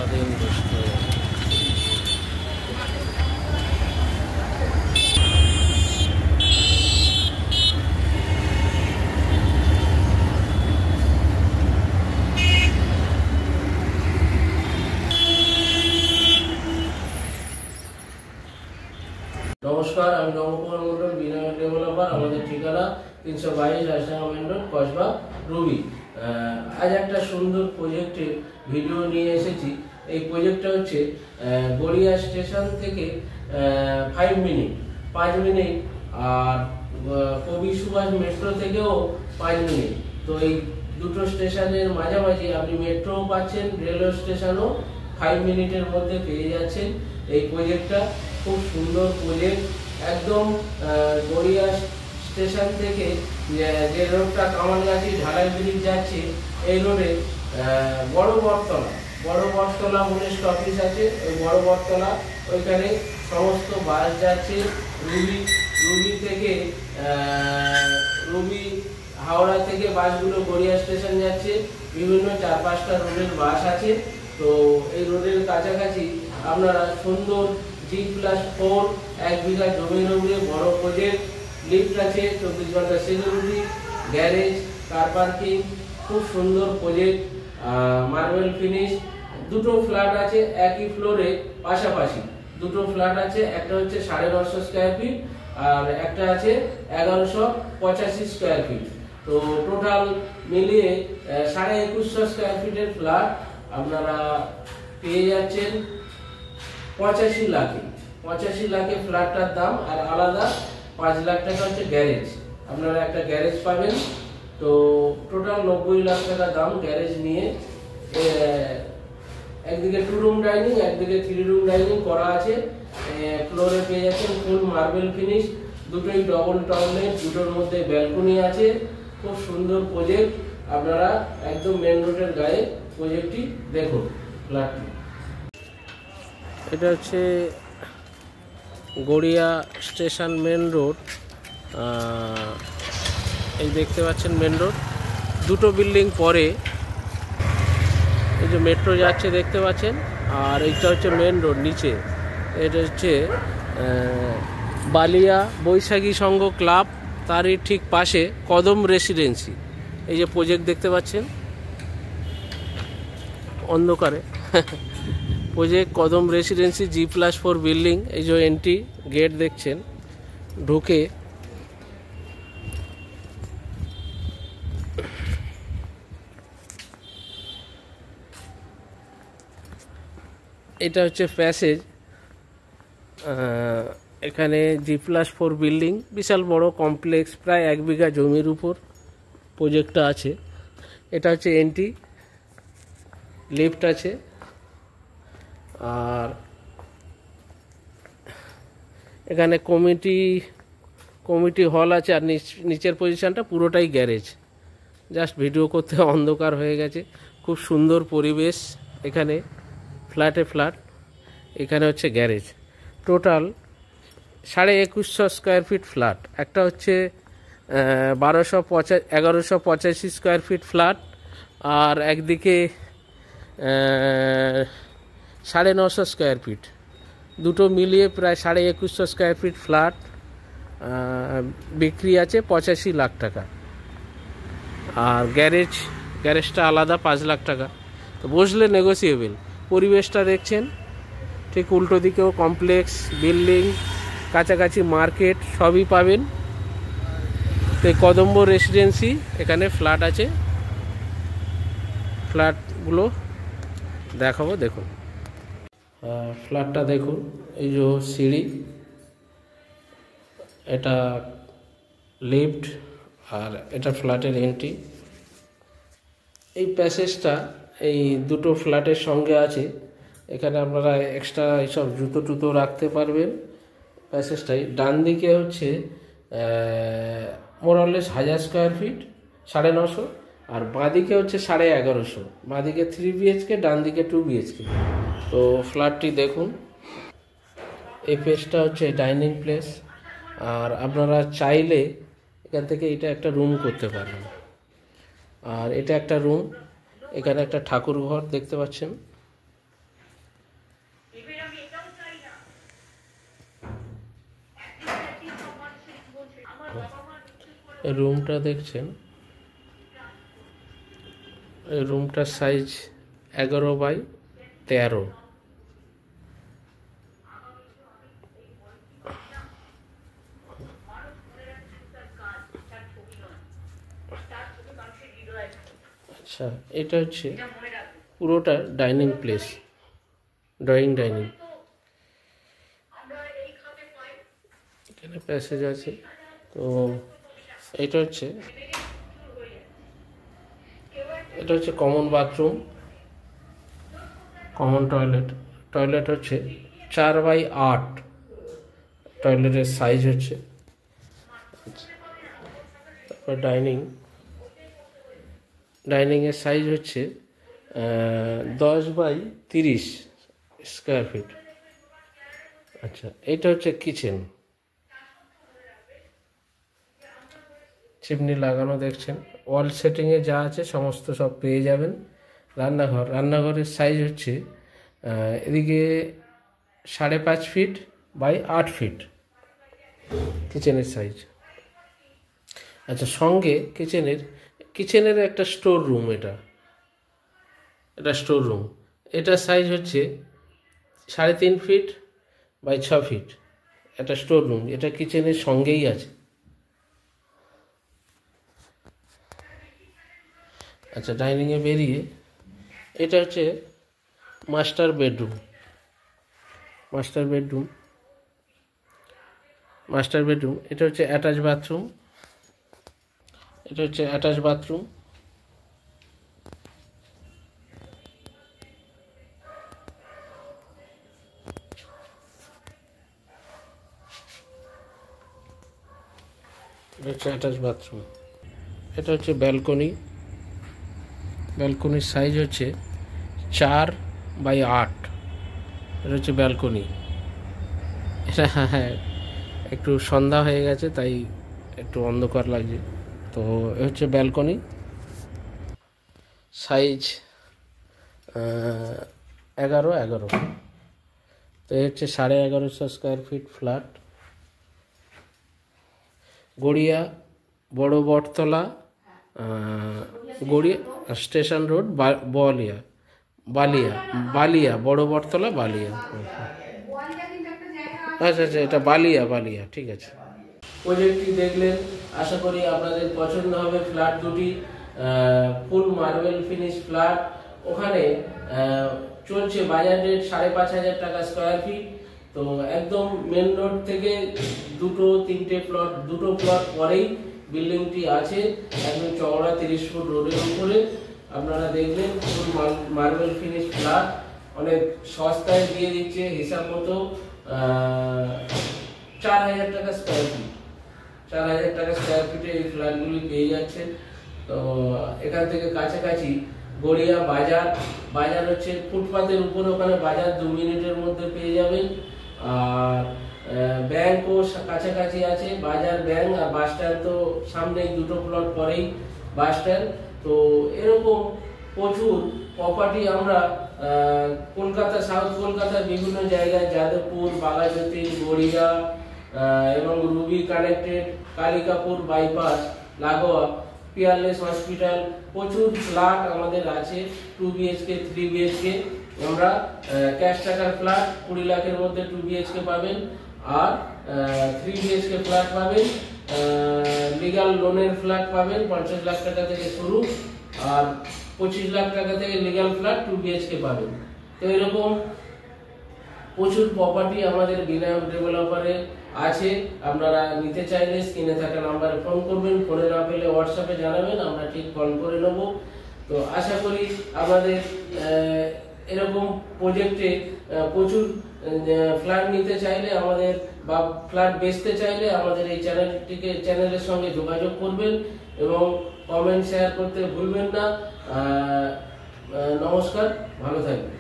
সারাদিন ব্যস্ত। নমস্কার, আমি নবকুমার মন্ডল, বিনায়ক ডেভেলপার। আমাদের ঠিকানা 322 রাজডাঙ্গা মেন রোড, কসবা, রবি। আজ একটা সুন্দর প্রজেক্টের ভিডিও নিয়ে এসেছি। এই প্রজেক্টটা হচ্ছে গড়িয়া স্টেশন থেকে 5 মিনিট, আর কবি সুভাষ মেট্রো থেকেও 5 মিনিট। তো এই দুটো স্টেশনের মাঝামাঝি আপনি মেট্রোও পাচ্ছেন, রেলওয়ে স্টেশনও 5 মিনিটের মধ্যে পেয়ে যাচ্ছেন। এই প্রজেক্টটা খুব সুন্দর প্রজেক্ট। একদম গড়িয়া স্টেশন থেকে যে রোডটা কামালগাছি ঢালাই ব্রিজ যাচ্ছে, এই রোডে বড় বটতলা বলে স্টপেজ আছে। ওই বড় বটতলা, ওইখানে সমস্ত বাস যাচ্ছে। রুবি থেকে হাওড়া থেকে বাসগুলো গড়িয়া স্টেশন যাচ্ছে। বিভিন্ন 4-5টা রোডের বাস আছে। তো এই রোডের কাছাকাছি আপনারা সুন্দর G+4 1 বিঘা জমির উপরে বড় প্রজেক্ট, লিফট আছে, 24 ঘন্টা সিকিউরিটি, গ্যারেজ, কার পার্কিং, খুব সুন্দর প্রজেক্ট। মার্বেল ফিনিশ, দুটো ফ্ল্যাট আছে একই ফ্লোরে পাশাপাশি। দুটো ফ্ল্যাট আছে, একটা হচ্ছে 950 স্কোয়ার ফিট আর একটা আছে 1185 স্কোয়ার ফিট। তো টোটাল মিলিয়ে 2150 স্কোয়ার ফিটের ফ্ল্যাট আপনারা পেয়ে যাচ্ছেন 85 লাখে। 85 লাখে ফ্ল্যাটটার দাম। আর আলাদা 5 লাখ টাকা হচ্ছে গ্যারেজ, আপনারা একটা গ্যারেজ পাবেন। তো টোটাল 90 লাখ টাকা দাম গ্যারেজ নিয়ে। একদিকে 2 রুম ডাইনিং, একদিকে 3 রুম ডাইনিং করা আছে। ফ্লোরে পেয়ে যাচ্ছেন ফুল মার্বেল ফিনিশ, দুটোই ডবল টয়লেট, দুটোর মধ্যে ব্যালকনি আছে। খুব সুন্দর প্রজেক্ট। আপনারা একদম মেন রোডের গায়ে প্রজেক্টটি দেখুন, ফ্ল্যাটটি। এটা হচ্ছে গড়িয়া স্টেশন মেন রোড। এই দেখতে পাচ্ছেন মেন রোড, দুটো বিল্ডিং পরে এই যে মেট্রো যাচ্ছে দেখতে পাচ্ছেন। আর এইটা হচ্ছে মেন রোড নিচে। এটা হচ্ছে বালিয়া বৈশাখী সংঘ ক্লাব, তারই ঠিক পাশে কদম রেসিডেন্সি। এই যে প্রজেক্ট দেখতে পাচ্ছেন অন্ধকারে প্রজেক্ট কদম রেসিডেন্সি G+4 বিল্ডিং। এই যে এন্ট্রি গেট দেখছেন, ঢুকে এটা হচ্ছে প্যাসেজ। এখানে G+4 বিল্ডিং, বিশাল বড় কমপ্লেক্স, প্রায় 1 বিঘা জমির উপর প্রজেক্টটা আছে। এটা হচ্ছে এন্ট্রি, লিফট আছে। আর এখানে কমিটি হল আছে। আর নিচের পজিশনটা পুরোটাই গ্যারেজ। জাস্ট ভিডিও করতে অন্ধকার হয়ে গেছে। খুব সুন্দর পরিবেশ এখানে, ফ্ল্যাট। এখানে হচ্ছে garage. Total 2150 square feet flat. একটা হচ্ছে 1185 স্কোয়ার ফিট ফ্ল্যাট, আর একদিকে 950 স্কোয়ার ফিট। দুটো মিলিয়ে প্রায় 2150 স্কোয়ার ফিট ফ্ল্যাট বিক্রি আছে 85 লাখ টাকা। আর গ্যারেজটা আলাদা 5 লাখ টাকা। তো বসলে নেগোসিয়েবল। পরিবেশটা দেখছেন, ঠিক উল্টো দিকেও কমপ্লেক্স, বিল্ডিং, কাছাকাছি মার্কেট সবই পাবেন। তো কদম্ব রেসিডেন্সি, এখানে ফ্ল্যাট আছে। ফ্ল্যাটগুলো দেখাবো, দেখুন ফ্ল্যাটটা দেখুন। এই যে সিঁড়ি, এটা লিফট, আর এটা ফ্ল্যাটের এন্ট্রি। এই প্যাসেজটা এই দুটো ফ্ল্যাটের সঙ্গে আছে। এখানে আপনারা এক্সট্রা এইসব জুতো রাখতে পারবেন। প্যাসেজটাই ডান দিকে হচ্ছে মোরালেস 1000 স্কোয়ার ফিট, 950। আর বাঁদিকে হচ্ছে 1150। বাঁদিকে 3 BHK, ডান দিকে 2 BHK। তো ফ্ল্যাটটি দেখুন। এই প্লেসটা হচ্ছে ডাইনিং প্লেস। আর আপনারা চাইলে এখান থেকে এটা একটা রুম করতে পারেন। আর এটা একটা রুম। এখানে একটা ঠাকুর ঘর দেখতে পাচ্ছেন। রুমটা দেখছেন, এই রুমটার সাইজ 11x13। আচ্ছা, এটা হচ্ছে পুরোটা ডাইনিং প্লেস, ডাইনিং। এখানে প্যাসেজ আছে। তো এটা হচ্ছে কমন বাথরুম, কমন টয়লেট হচ্ছে 4x8 টয়লেটের সাইজ হচ্ছে। তারপর ডাইনিংয়ের সাইজ হচ্ছে 10x30 স্কোয়ার ফিট। আচ্ছা, এটা হচ্ছে কিচেন, চিমনি লাগানো দেখছেন। ওয়াল সেটিংয়ে যা আছে সমস্ত সব পেয়ে যাবেন। রান্নাঘরের সাইজ হচ্ছে এদিকে 5.5 ফিট বাই 8 ফিট কিচেনের সাইজ। আচ্ছা, সঙ্গে কিচেনের একটা স্টোর রুম, এটা স্টোর রুম। এটার সাইজ হচ্ছে 3.5 ফিট বাই 6 ফিট একটা স্টোর রুম, এটা কিচেনের সঙ্গেই আছে। আচ্ছা, ডাইনিংয়ে বেরিয়ে এটা হচ্ছে মাস্টার বেডরুম। এটা হচ্ছে অ্যাটাচ বাথরুম। এটা হচ্ছে অ্যাটাচ বাথরুম। এটা হচ্ছে ব্যালকনির সাইজ হচ্ছে 4x8। এটা হচ্ছে ব্যালকনি। এটা একটু সন্ধ্যা হয়ে গেছে তাই একটু অন্ধকার লাগছে। তো এ হচ্ছে ব্যালকনি, সাইজ 11x11। তো এ হচ্ছে 1150 স্কোয়ার ফিট ফ্ল্যাট, গড়িয়া বড় বটতলা, গড়িয়া স্টেশন রোড, বালিয়া বড় বটতলা, বালিয়া। আচ্ছা, এটা বালিয়া, ঠিক আছে। প্রজেক্টটি দেখলেন, আশা করি আপনাদের পছন্দ হবে। ফ্ল্যাট দুটি ফুল মার্বেল ফিনিশ ফ্ল্যাট। ওখানে চলছে বাজার রেট 5,500 টাকা স্কোয়ার ফিট। তো একদম মেন রোড থেকে দুটো প্লট পরেই বিল্ডিংটি আছে, একদম চওড়া 30 ফুট রোডের উপরে। আপনারা দেখলেন ফুল মার্বেল ফিনিশ ফ্ল্যাট, অনেক সস্তায় দিয়ে দিচ্ছে। হিসাব মতো 4,000 টাকা স্কোয়ার ফিট, 4,000 টাকা স্কোয়ার ফিটে এই ফ্ল্যাটগুলি পেয়ে যাচ্ছে। তো এখান থেকে কাছাকাছি গড়িয়া বাজার হচ্ছে ফুটপাতের উপরে, ওখানে বাজার 2 মিনিটের মধ্যে পেয়ে যাবেন। আর ব্যাংকও কাছাকাছি আছে, বাজার, ব্যাংক আর বাস স্ট্যান্ড তো সামনেই, দুটো প্লট পরেই বাস স্ট্যান্ড। তো এরকম প্রচুর প্রপার্টি আমরা কলকাতা, সাউথ কলকাতার বিভিন্ন জায়গায়, যাদবপুর, বাঘাযতীন, গড়িয়া এবং রুবি কানেক্টেড, কালিকাপুর বাইপাস লাগোয়া, পিয়ারলেস হসপিটাল, প্রচুর ফ্ল্যাট আমাদের আছে। 2 BHK 3 BHK। আমরা ক্যাশ টাকার ফ্ল্যাট 20 লাখের মধ্যে 2 BHK পাবেন, আর 3 BHK ফ্ল্যাট পাবেন। লিগাল লোনের ফ্ল্যাট পাবেন 50 লাখ টাকা থেকে শুরু, আর 25 লাখ টাকা থেকে লিগাল ফ্ল্যাট 2 BHK পাবেন। তো এরকম প্রচুর প্রপার্টি আমাদের বিনায়ক ডেভেলপারে আছে। আপনারা নিতে চাইলে স্ক্রিনে থাকা নাম্বারে ফোন করবেন, ফোনে না পেলে হোয়াটসঅ্যাপে জানাবেন, আমরা ঠিক কল করে নেব। তো আশা করি আমাদের এরকম প্রজেক্টে প্রচুর ফ্ল্যাট নিতে চাইলে আমাদের, বা ফ্ল্যাট বেচতে চাইলে আমাদের এই চ্যানেলের সঙ্গে যোগাযোগ করবেন এবং কমেন্ট শেয়ার করতে ভুলবেন না। নমস্কার, ভালো থাকবেন।